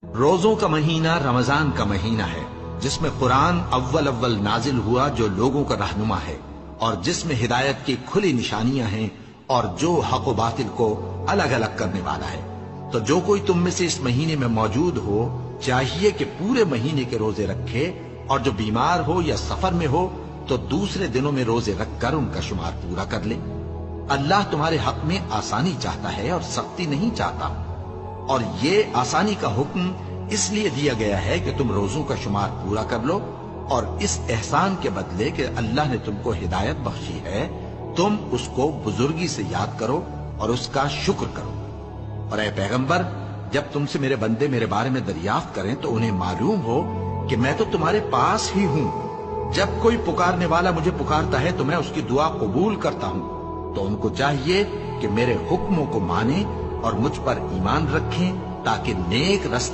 روزوں کا مہینہ رمضان کا مہینہ ہے، جس میں قرآن اول نازل ہوا، جو لوگوں کا رہنما ہے اور جس میں ہدایت کی کھلی نشانیاں ہیں اور جو حق و باطل کو الگ الگ کرنے والا ہے۔ تو جو کوئی تم میں سے اس مہینے میں موجود ہو، چاہیے کہ پورے مہینے کے روزے رکھے، اور جو بیمار ہو یا سفر میں ہو تو دوسرے دنوں میں روزے رکھ کر ان کا شمار پورا کر لے۔ اللہ تمہارے حق میں آسانی چاہتا ہے اور سختی نہیں چاہتا، اور یہ آسانی کا حکم اس لیے دیا گیا ہے کہ تم روزوں کا شمار پورا کر لو، اور اس احسان کے بدلے کہ اللہ نے تم کو ہدایت بخشی ہے، تم اس کو بزرگی سے یاد کرو اور اس کا شکر کرو۔ اور اے پیغمبر، جب تم سے میرے بندے میرے بارے میں دریافت کریں تو انہیں معلوم ہو کہ میں تو تمہارے پاس ہی ہوں۔ جب کوئی پکارنے والا مجھے پکارتا ہے تو میں اس کی دعا قبول کرتا ہوں۔ تو ان کو چاہیے کہ میرے حکموں کو مانیں اور مجھ پر ایمان رکھیں، تاکہ نیک رستہ